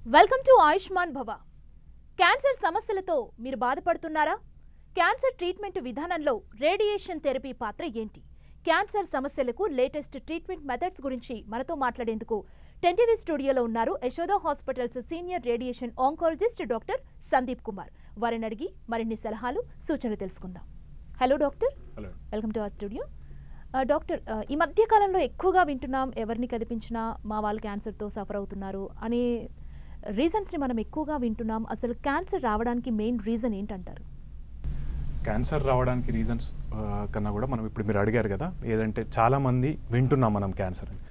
Welcome to Ayushman భవ. Cancer సమస్యలతో మీరు బాధపడుతున్నారా? క్యాన్సర్ ట్రీట్మెంట్ విధానంలో రేడియేషన్ థెరపీ పాత్ర ఏంటి? క్యాన్సర్ సమస్యలకు లేటెస్ట్ ట్రీట్మెంట్ మెథడ్స్ గురించి మనతో మాట్లాడేందుకు 10 స్టూడియోలో ఉన్నారు Yashoda hospitals senior radiation oncologist doctor Sandeep Kumar. వారిని అడిగి మరిన్ని సలహాలు సూచనలు తెలుసుకుందాం. Hello doctor. Hello. Welcome to our studio. Doctor, ఈ మధ్య కాలంలో ఎక్కువగా వింటున్నాం, ఎవరిని కదిపించినా మా వాళ్ళు క్యాన్సర్తో సఫర్ అవుతున్నారు అనే రీజన్స్ని మనం ఎక్కువగా వింటున్నాం. అసలు క్యాన్సర్ రావడానికి మెయిన్ రీజన్ ఏంటంటారు? క్యాన్సర్ రావడానికి రీజన్స్ కన్నా కూడా మనం ఇప్పుడు మీరు అడిగారు కదా, ఏదంటే చాలామంది వింటున్నాం మనం క్యాన్సర్ అని.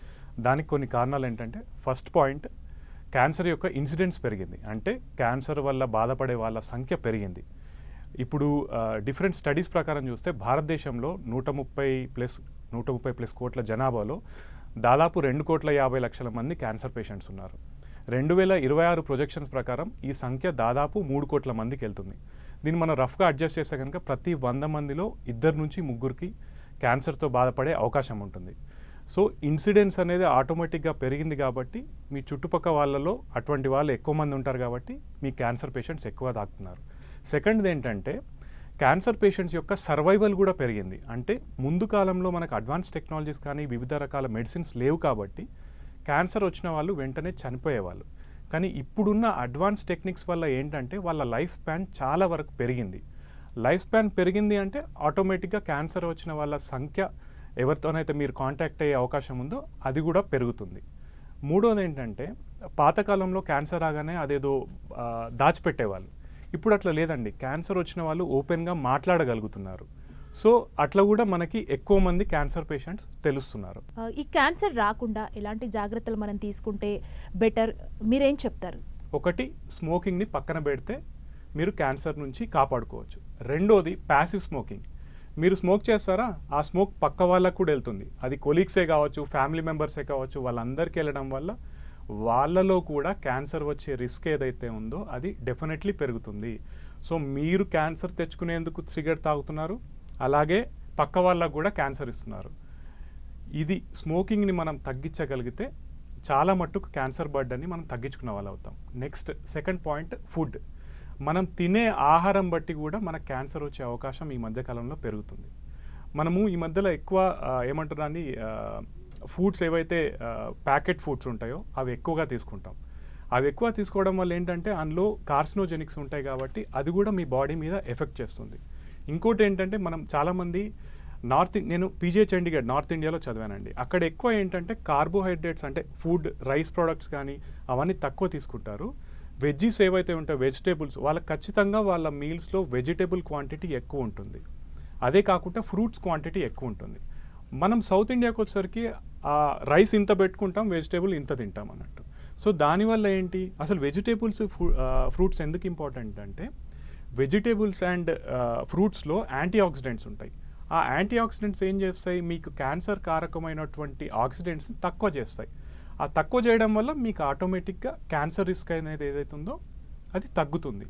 దానికి కొన్ని కారణాలు ఏంటంటే, ఫస్ట్ పాయింట్, క్యాన్సర్ యొక్క ఇన్సిడెన్స్ పెరిగింది. అంటే క్యాన్సర్ వల్ల బాధపడే వాళ్ళ సంఖ్య పెరిగింది. ఇప్పుడు డిఫరెంట్ స్టడీస్ ప్రకారం చూస్తే భారతదేశంలో 130 ప్లస్ కోట్ల జనాభాలో దాదాపు 2,50,00,000 మంది క్యాన్సర్ పేషెంట్స్ ఉన్నారు. 2026 ప్రొజెక్షన్స్ ప్రకారం ఈ సంఖ్య దాదాపు 3 కోట్ల మందికి వెళ్తుంది. దీన్ని మనం రఫ్గా అడ్జస్ట్ చేస్తే కనుక ప్రతి 100 మందిలో 2 నుంచి 3 క్యాన్సర్తో బాధపడే అవకాశం ఉంటుంది. సో ఇన్సిడెన్స్ అనేది ఆటోమేటిక్గా పెరిగింది కాబట్టి మీ చుట్టుపక్కల వాళ్ళలో అటువంటి వాళ్ళు ఎక్కువ మంది ఉంటారు కాబట్టి మీ క్యాన్సర్ పేషెంట్స్ ఎక్కువ తాకుతున్నారు. సెకండ్ది ఏంటంటే, క్యాన్సర్ పేషెంట్స్ యొక్క సర్వైవల్ కూడా పెరిగింది. అంటే ముందు కాలంలో మనకు అడ్వాన్స్ టెక్నాలజీస్ కానీ వివిధ రకాల మెడిసిన్స్ లేవు కాబట్టి క్యాన్సర్ వచ్చిన వాళ్ళు వెంటనే చనిపోయేవాళ్ళు. కానీ ఇప్పుడున్న అడ్వాన్స్ టెక్నిక్స్ వల్ల ఏంటంటే వాళ్ళ లైఫ్ స్పాన్ చాలా వరకు పెరిగింది. లైఫ్ స్పాన్ పెరిగింది అంటే ఆటోమేటిక్గా క్యాన్సర్ వచ్చిన వాళ్ళ సంఖ్య ఎవరితోనైతే మీరు కాంటాక్ట్ అయ్యే అవకాశం ఉందో అది కూడా పెరుగుతుంది. మూడోది ఏంటంటే, పాతకాలంలో క్యాన్సర్ రాగానే అదేదో దాచిపెట్టేవాళ్ళు. ఇప్పుడు అట్లా లేదండి. క్యాన్సర్ వచ్చిన వాళ్ళు ఓపెన్గా మాట్లాడగలుగుతున్నారు. సో అట్లా కూడా మనకి ఎక్కువ మంది క్యాన్సర్ పేషెంట్స్ తెలుస్తున్నారు. ఈ క్యాన్సర్ రాకుండా ఎలాంటి జాగ్రత్తలు మనం తీసుకుంటే బెటర్, మీరేం చెప్తారు? ఒకటి, స్మోకింగ్ని పక్కన పెడితే మీరు క్యాన్సర్ నుంచి కాపాడుకోవచ్చు. రెండోది, ప్యాసివ్ స్మోకింగ్. మీరు స్మోక్ చేస్తారా, ఆ స్మోక్ పక్క వాళ్ళకు కూడా వెళ్తుంది. అది కొలీగ్సే కావచ్చు, ఫ్యామిలీ మెంబర్సే కావచ్చు, వాళ్ళందరికీ వెళ్ళడం వల్ల వాళ్ళలో కూడా క్యాన్సర్ వచ్చే రిస్క్ ఏదైతే ఉందో అది డెఫినెట్లీ పెరుగుతుంది. సో మీరు క్యాన్సర్ తెచ్చుకునేందుకు సిగరెట్ తాగుతున్నారు, అలాగే పక్క వాళ్ళకు కూడా క్యాన్సర్ ఇస్తున్నారు. ఇది స్మోకింగ్ని మనం తగ్గించగలిగితే చాలా మట్టుకు క్యాన్సర్ బర్డన్ని మనం తగ్గించుకునే వాళ్ళు అవుతాం. Next, second point, food. మనం తినే ఆహారం బట్టి కూడా మనకు క్యాన్సర్ వచ్చే అవకాశం ఈ మధ్యకాలంలో పెరుగుతుంది. మనము ఈ మధ్యలో ఎక్కువ ఏమంటున్నాన్ని ఫుడ్స్ ఏవైతే ప్యాకెట్ ఫుడ్స్ ఉంటాయో అవి ఎక్కువగా తీసుకుంటాం. అవి ఎక్కువ తీసుకోవడం వల్ల ఏంటంటే అందులో కార్సినోజెనిక్స్ ఉంటాయి కాబట్టి అది కూడా మీ బాడీ మీద ఎఫెక్ట్ చేస్తుంది. ఇంకోటి ఏంటంటే, మనం చాలామంది నేను పీజే చండీగఢ్ నార్త్ ఇండియాలో చదివానండి. అక్కడ ఎక్కువ ఏంటంటే కార్బోహైడ్రేట్స్ అంటే ఫుడ్, రైస్ ప్రోడక్ట్స్ కానీ అవన్నీ తక్కువ తీసుకుంటారు. వెజ్జీస్ ఏవైతే ఉంటాయో వెజిటేబుల్స్, వాళ్ళకి ఖచ్చితంగా వాళ్ళ మీల్స్లో వెజిటేబుల్ క్వాంటిటీ ఎక్కువ ఉంటుంది. అదే కాకుండా ఫ్రూట్స్ క్వాంటిటీ ఎక్కువ ఉంటుంది. మనం సౌత్ ఇండియాకి వచ్చేసరికి రైస్ ఇంత పెట్టుకుంటాం, వెజిటేబుల్ ఇంత తింటాం అన్నట్టు. సో దానివల్ల ఏంటి, అసలు వెజిటేబుల్స్ ఫ్రూట్స్ ఎందుకు ఇంపార్టెంట్ అంటే, వెజిటేబుల్స్ అండ్ ఫ్రూట్స్లో యాంటీ ఆక్సిడెంట్స్ ఉంటాయి. ఆ యాంటీ ఆక్సిడెంట్స్ ఏం చేస్తాయి, మీకు క్యాన్సర్ కారకమైనటువంటి ఆక్సిడెంట్స్ని తక్కువ చేస్తాయి. ఆ తక్కువ చేయడం వల్ల మీకు ఆటోమేటిక్గా క్యాన్సర్ రిస్క్ అనేది ఏదైతే ఉందో అది తగ్గుతుంది.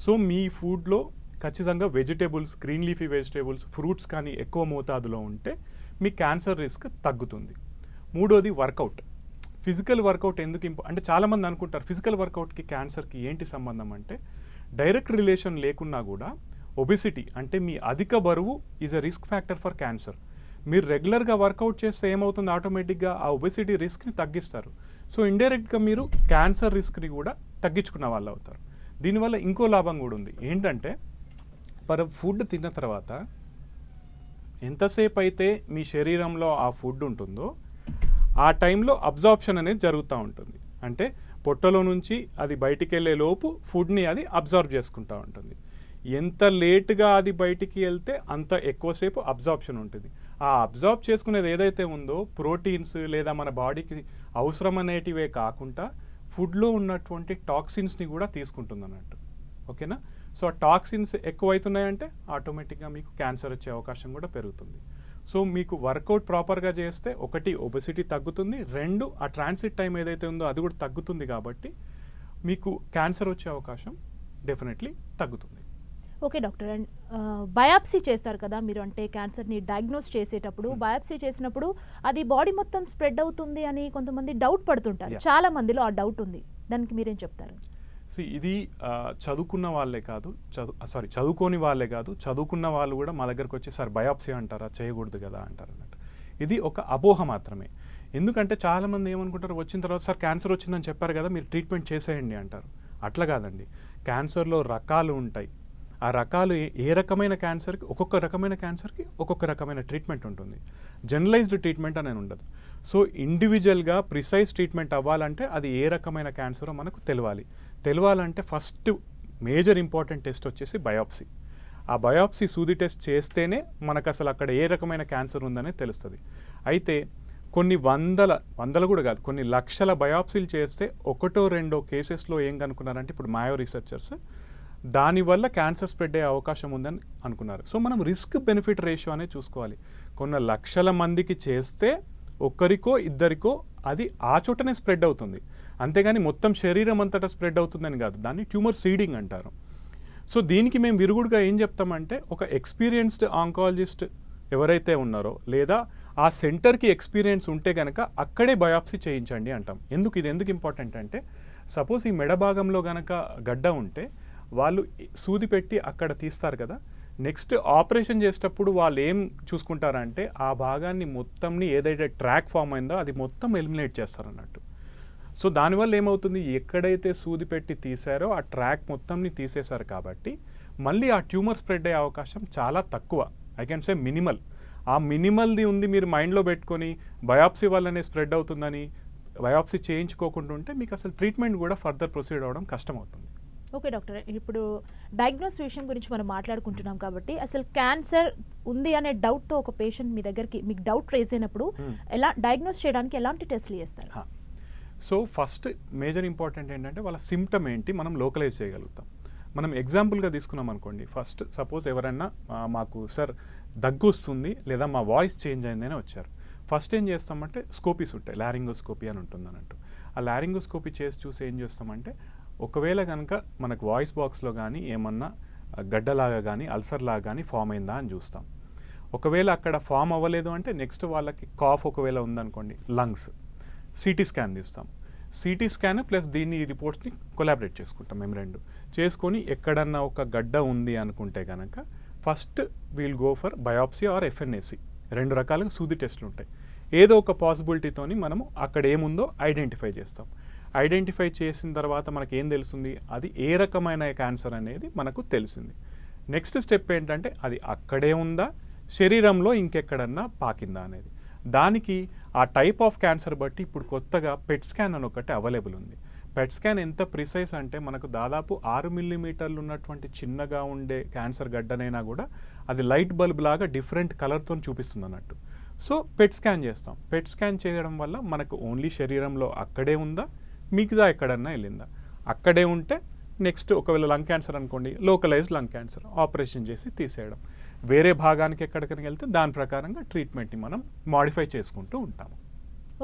సో మీ ఫుడ్లో ఖచ్చితంగా vegetables, green leafy vegetables, fruits కానీ ఎక్కువ మోతాదులో ఉంటే మీ క్యాన్సర్ రిస్క్ తగ్గుతుంది. మూడోది, వర్కౌట్. ఫిజికల్ వర్కౌట్ ఎందుకు అంటే చాలామంది అనుకుంటారు ఫిజికల్ వర్కౌట్కి క్యాన్సర్కి ఏంటి సంబంధం అంటే, డైరెక్ట్ రిలేషన్ లేకున్నా కూడా ఒబెసిటీ అంటే మీ అధిక బరువు is a risk factor for cancer. మీరు రెగ్యులర్గా వర్కౌట్ చేస్తే ఏమవుతుంది, ఆటోమేటిక్గా ఆ ఒబెసిటీ రిస్క్ని తగ్గిస్తారు. సో ఇండైరెక్ట్గా మీరు క్యాన్సర్ రిస్క్ని కూడా తగ్గించుకున్న వాళ్ళు అవుతారు. దీనివల్ల ఇంకో లాభం కూడా ఉంది. ఏంటంటే, ఫుడ్ తిన్న తర్వాత ఎంతసేపు అయితే మీ శరీరంలో ఆ ఫుడ్ ఉంటుందో ఆ టైంలో అబ్జార్ప్షన్ అనేది జరుగుతూ ఉంటుంది. అంటే పొట్టలో నుంచి అది బయటికి వెళ్ళే లోపు ఫుడ్ని అది అబ్జార్బ్ చేసుకుంటూ ఉంటుంది. ఎంత లేట్గా అది బయటికి వెళ్తే అంత ఎక్కువసేపు అబ్జార్ప్షన్ ఉంటుంది. ఆ అబ్జార్బ్ చేసుకునేది ఏదైతే ఉందో ప్రోటీన్స్ లేదా మన బాడీకి అవసరం అనేటివే కాకుండా ఫుడ్లో ఉన్నటువంటి టాక్సిన్స్ని కూడా తీసుకుంటుంది అన్నట్టు. ఓకేనా? సో ఆ టాక్సిన్స్ ఎక్కువైతున్నాయంటే ఆటోమేటిక్గా మీకు క్యాన్సర్ వచ్చే అవకాశం కూడా పెరుగుతుంది. సో మీకు వర్కౌట్ ప్రాపర్గా చేస్తే ఒకటి, ఒబెసిటీ తగ్గుతుంది, రెండు, ఆ ట్రాన్సిట్ టైం ఏదైతే ఉందో అది కూడా తగ్గుతుంది. కాబట్టి మీకు క్యాన్సర్ వచ్చే అవకాశం డెఫినెట్లీ తగ్గుతుంది. ఓకే డాక్టర్, అండ్ బయాప్సీ చేస్తారు కదా మీరు, అంటే క్యాన్సర్ని డయాగ్నోస్ చేసేటప్పుడు బయాప్సీ చేసినప్పుడు అది బాడీ మొత్తం స్ప్రెడ్ అవుతుంది అని కొంతమంది డౌట్ పడుతుంటారు. చాలా మందిలో ఆ డౌట్ ఉంది. దానికి మీరేం చెప్తారు? ఇది చదువుకున్న వాళ్ళే కాదు, చదువుకోని వాళ్ళే కాదు, చదువుకున్న వాళ్ళు కూడా మా దగ్గరకు వచ్చి సార్ బయాప్సీ అంటారా, చేయకూడదు కదా అంటారు అన్నట్టు. ఇది ఒక అపోహ మాత్రమే. ఎందుకంటే చాలామంది ఏమనుకుంటారు, వచ్చిన తర్వాత సార్ క్యాన్సర్ వచ్చిందని చెప్పారు కదా మీరు ట్రీట్మెంట్ చేసేయండి అంటారు. అట్లా కాదండి. క్యాన్సర్లో రకాలు ఉంటాయి. ఆ రకాలు ఏ రకమైన క్యాన్సర్కి, ఒక్కొక్క రకమైన క్యాన్సర్కి ఒక్కొక్క రకమైన ట్రీట్మెంట్ ఉంటుంది. జనరలైజ్డ్ ట్రీట్మెంట్ అనేది ఉండదు. సో ఇండివిజువల్గా ప్రిసైజ్ ట్రీట్మెంట్ అవ్వాలంటే అది ఏ రకమైన క్యాన్సరో మనకు తెలియాలంటే ఫస్ట్ మేజర్ ఇంపార్టెంట్ టెస్ట్ వచ్చేసి బయాప్సీ. ఆ బయాప్సీ సూది టెస్ట్ చేస్తేనే మనకు అసలు అక్కడ ఏ రకమైన క్యాన్సర్ ఉందనే తెలుస్తుంది. అయితే కొన్ని వందల కూడా కాదు, కొన్ని లక్షల బయాప్సీలు చేస్తే ఒకటో రెండో కేసెస్లో ఏం కనుక్కున్నారంటే ఇప్పుడు మాయో రీసెర్చర్స్ దానివల్ల క్యాన్సర్ స్ప్రెడ్ అయ్యే అవకాశం ఉందని అనుకున్నారు. సో మనం రిస్క్ బెనిఫిట్ రేషియో అనేది చూసుకోవాలి. కొన్ని లక్షల మందికి చేస్తే ఒక్కరికో ఇద్దరికో అది ఆ చోటనే స్ప్రెడ్ అవుతుంది, అంతేగాని మొత్తం శరీరం అంతటా స్ప్రెడ్ అవుతుందని కాదు. దాన్ని ట్యూమర్ సీడింగ్ అంటారు. సో దీనికి మేము విరుగుడుగా ఏం చెప్తామంటే, ఒక ఎక్స్పీరియన్స్డ్ ఆంకాలజిస్ట్ ఎవరైతే ఉన్నారో లేదా ఆ సెంటర్కి ఎక్స్పీరియన్స్ ఉంటే కనుక అక్కడే బయాప్సీ చేయించండి అంటాం. ఇది ఎందుకు ఇంపార్టెంట్ అంటే, సపోజ్ ఈ మెడ భాగంలో కనుక గడ్డ ఉంటే వాళ్ళు సూది పెట్టి అక్కడ తీస్తారు కదా, నెక్స్ట్ ఆపరేషన్ చేసేటప్పుడు వాళ్ళు ఏం చూసుకుంటారంటే ఆ భాగాన్ని మొత్తంని ఏదైతే ట్రాక్ ఫామ్ అయిందో అది మొత్తం ఎలిమినేట్ చేస్తారు అన్నట్టు. సో దానివల్ల ఏమవుతుంది, ఎక్కడైతే సూది పెట్టి తీసారో ఆ ట్రాక్ మొత్తంని తీసేశారు కాబట్టి మళ్ళీ ఆ ట్యూమర్ స్ప్రెడ్ అయ్యే అవకాశం చాలా తక్కువ. I can say minimal. ఆ మినిమల్ది ఉంది మీరు మైండ్లో పెట్టుకొని బయాప్సీ వల్లనే స్ప్రెడ్ అవుతుందని బయాప్సీ చేయించుకోకుండా ఉంటే మీకు అసలు ట్రీట్మెంట్ కూడా ఫర్దర్ ప్రొసీడ్ అవ్వడం కష్టం అవుతుంది. ఓకే డాక్టర్, ఇప్పుడు డయాగ్నోస్ విషయం గురించి మనం మాట్లాడుకుంటున్నాం కాబట్టి అసలు క్యాన్సర్ ఉంది అనే డౌట్తో ఒక పేషెంట్ మీ దగ్గరికి మీకు డౌట్ రేజ్ అయినప్పుడు ఎలా డయాగ్నోస్ చేయడానికి ఎలాంటి టెస్ట్లు చేస్తారు? సో ఫస్ట్ మేజర్ ఇంపార్టెంట్ ఏంటంటే వాళ్ళ సిమ్టమ్ ఏంటి మనం లోకలైజ్ చేయగలుగుతాం. మనం ఎగ్జాంపుల్గా తీసుకున్నాం అనుకోండి, ఫస్ట్ సపోజ్ ఎవరైనా మాకు సార్ దగ్గు వస్తుంది లేదా మా వాయిస్ చేంజ్ అయిందని వచ్చారు. ఫస్ట్ ఏం చేస్తామంటే స్కోపీస్ ఉంటాయి, లారింగోస్కోపీ అని ఉంటుంది అన్నట్టు. ఆ లారింగోస్కోపీ చేసి చూసి ఏం చేస్తామంటే, ఒకవేళ కనుక మనకు వాయిస్ బాక్స్లో కానీ ఏమన్నా గడ్డలాగా కానీ అల్సర్లాగా కానీ ఫామ్ అయిందా అని చూస్తాం. ఒకవేళ అక్కడ ఫామ్ అవ్వలేదు అంటే నెక్స్ట్ వాళ్ళకి కాఫ్ ఒకవేళ ఉందనుకోండి, లంగ్స్ సిటీ స్కాన్ తీస్తాం. సిటీ స్కాన్ ప్లస్ దీన్ని రిపోర్ట్స్ని కొలాబరేట్ చేసుకుంటాం మేము రెండు చేసుకొని, ఎక్కడన్నా ఒక గడ్డ ఉంది అనుకుంటే కనుక first we'll go for biopsy or FNAC. రెండు రకాలుగా సూది టెస్టులు ఉంటాయి. ఏదో ఒక పాసిబిలిటీతోని మనము అక్కడ ఏముందో ఐడెంటిఫై చేస్తాం. ఐడెంటిఫై చేసిన తర్వాత మనకి ఏం తెలుస్తుంది, అది ఏ రకమైన క్యాన్సర్ అనేది మనకు తెలిసింది. నెక్స్ట్ స్టెప్ ఏంటంటే అది అక్కడే ఉందా, శరీరంలో ఇంకెక్కడన్నా పాకిందా అనేది. దానికి ఆ టైప్ ఆఫ్ క్యాన్సర్ బట్టి ఇప్పుడు కొత్తగా పెట్ స్కాన్ అని ఒకటి అవైలబుల్ ఉంది. పెట్ స్కాన్ ఎంత ప్రిసైజ్ అంటే మనకు దాదాపు 6 మిల్లీమీటర్లు ఉన్నటువంటి చిన్నగా ఉండే క్యాన్సర్ గడ్డనైనా కూడా అది లైట్ బల్బ్ లాగా డిఫరెంట్ కలర్తో చూపిస్తుంది అన్నట్టు. సో పెట్ స్కాన్ చేస్తాం. పెట్ స్కాన్ చేయడం వల్ల మనకు ఓన్లీ శరీరంలో అక్కడే ఉందా, మిగతా ఎక్కడన్నా వెళ్ళిందా. అక్కడే ఉంటే నెక్స్ట్ ఒకవేళ లంగ్ క్యాన్సర్ అనుకోండి, లోకలైజ్డ్ లంగ్ క్యాన్సర్ ఆపరేషన్ చేసి తీసేయడం. వేరే భాగానికి ఎక్కడికైనా వెళ్తే దాని ప్రకారంగా ట్రీట్మెంట్ని మనం మాడిఫై చేసుకుంటూ ఉంటాము.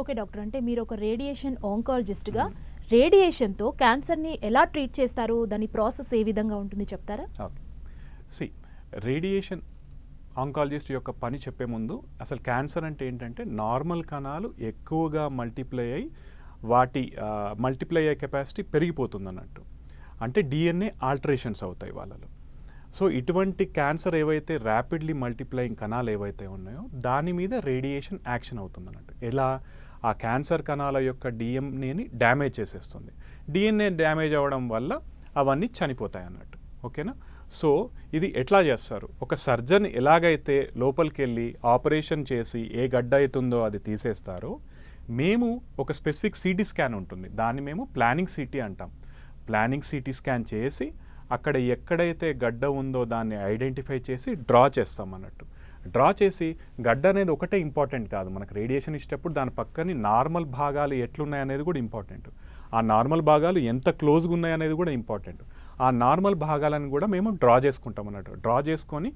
ఓకే డాక్టర్, అంటే మీరు ఒక రేడియేషన్ ఆంకాలజిస్ట్గా రేడియేషన్తో క్యాన్సర్ని ఎలా ట్రీట్ చేస్తారు, దాని ప్రాసెస్ ఏ విధంగా ఉంటుంది చెప్తారా? ఓకే, రేడియేషన్ ఆంకాలజిస్ట్ యొక్క పని చెప్పే ముందు అసలు క్యాన్సర్ అంటే ఏంటంటే నార్మల్ కణాలు ఎక్కువగా మల్టిప్లై అయ్యి వాటి మల్టిప్లై అయ్యే కెపాసిటీ పెరిగిపోతుంది అన్నట్టు. అంటే డిఎన్ఏ ఆల్టరేషన్స్ అవుతాయి వాళ్ళలో. సో ఇటువంటి క్యాన్సర్ ఏవైతే ర్యాపిడ్లీ మల్టిప్లయింగ్ కణాలు ఏవైతే ఉన్నాయో దాని మీద రేడియేషన్ యాక్షన్ అవుతుంది అన్నట్టు. ఎలా, ఆ క్యాన్సర్ కణాల యొక్క డిఎన్ఏని డ్యామేజ్ చేసేస్తుంది. డిఎన్ఏ డ్యామేజ్ అవ్వడం వల్ల అవన్నీ చనిపోతాయి అన్నట్టు. ఓకేనా? సో ఇది ఎట్లా చేస్తారు, ఒక సర్జన్ ఎలాగైతే లోపలికి వెళ్ళి ఆపరేషన్ చేసి ఏ గడ్డ అవుతుందో అది తీసేస్తారో, మేము ఒక స్పెసిఫిక్ సిటీ స్కాన్ ఉంటుంది, దాన్ని మేము ప్లానింగ్ సిటీ అంటాం. ప్లానింగ్ సిటీ స్కాన్ చేసి అక్కడ ఎక్కడైతే గడ్డ ఉందో దాన్ని ఐడెంటిఫై చేసి డ్రా చేస్తాం అన్నట్టు. డ్రా చేసి గడ్డ అనేది ఒకటే ఇంపార్టెంట్ కాదు, మనకు రేడియేషన్ ఇచ్చేటప్పుడు దాని పక్కని నార్మల్ భాగాలు ఎట్లున్నాయి అనేది కూడా ఇంపార్టెంట్. ఆ నార్మల్ భాగాలు ఎంత క్లోజ్గా ఉన్నాయి అనేది కూడా ఇంపార్టెంట్. ఆ నార్మల్ భాగాలను కూడా మేము డ్రా చేసుకుంటాం అన్నట్టు. డ్రా చేసుకొని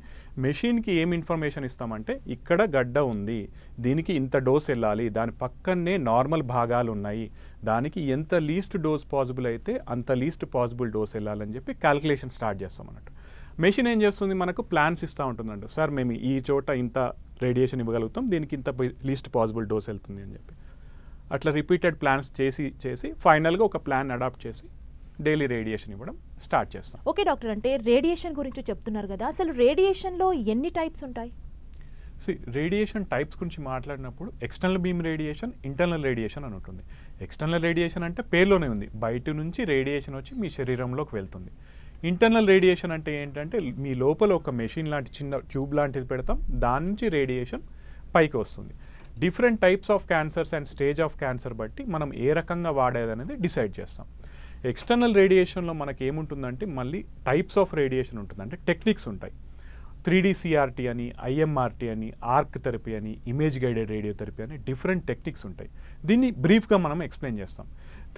మెషిన్కి ఏం ఇన్ఫర్మేషన్ ఇస్తామంటే, ఇక్కడ గడ్డ ఉంది, దీనికి ఇంత డోస్ వెళ్ళాలి, దాని పక్కనే నార్మల్ భాగాలు ఉన్నాయి, దానికి ఎంత లీస్ట్ డోస్ పాసిబుల్ అయితే అంత లీస్ట్ పాసిబుల్ డోస్ వెళ్ళాలని చెప్పి క్యాల్కులేషన్ స్టార్ట్ చేస్తాం అన్నట్టు. మెషిన్ ఏం చేస్తుంది, మనకు ప్లాన్స్ ఇస్తూ ఉంటుందండి. సార్ మేము ఈ చోట ఇంత రేడియేషన్ ఇవ్వగలుగుతాం, దీనికి ఇంత లీస్ట్ పాసిబుల్ డోస్ వెళ్తుంది అని చెప్పి. అట్లా రిపీటెడ్ ప్లాన్స్ చేసి ఫైనల్గా ఒక ప్లాన్ అడాప్ట్ చేసి డైలీ రేడియేషన్ ఇవ్వడం స్టార్ట్ చేస్తాం. ఓకే డాక్టర్, అంటే రేడియేషన్ గురించి చెప్తున్నారు కదా, అసలు రేడియేషన్లో ఎన్ని టైప్స్ ఉంటాయి? రేడియేషన్ టైప్స్ గురించి మాట్లాడినప్పుడు external beam radiation, internal radiation అని ఉంటుంది. ఎక్స్టర్నల్ రేడియేషన్ అంటే పేరులోనే ఉంది, బయట నుంచి రేడియేషన్ వచ్చి మీ శరీరంలోకి వెళ్తుంది. ఇంటర్నల్ రేడియేషన్ అంటే ఏంటంటే మీ లోపల ఒక మెషిన్ లాంటి చిన్న ట్యూబ్ లాంటిది పెడతాం, దాని నుంచి రేడియేషన్ పైకి వస్తుంది. Different types of cancers and stage of cancer బట్టి మనం ఏ రకంగా వాడేది అనేది డిసైడ్ చేస్తాం. ఎక్స్టర్నల్ రేడియేషన్లో మనకి ఏముంటుందంటే మళ్ళీ టైప్స్ ఆఫ్ రేడియేషన్ ఉంటుంది, అంటే టెక్నిక్స్ ఉంటాయి. 3D CRT అని, IMRT అని, ఆర్క్ థెరపీ అని, ఇమేజ్ గైడెడ్ రేడియోథెరపీ అని డిఫరెంట్ టెక్నిక్స్ ఉంటాయి. దీన్ని బ్రీఫ్గా మనం ఎక్స్ప్లెయిన్ చేస్తాం.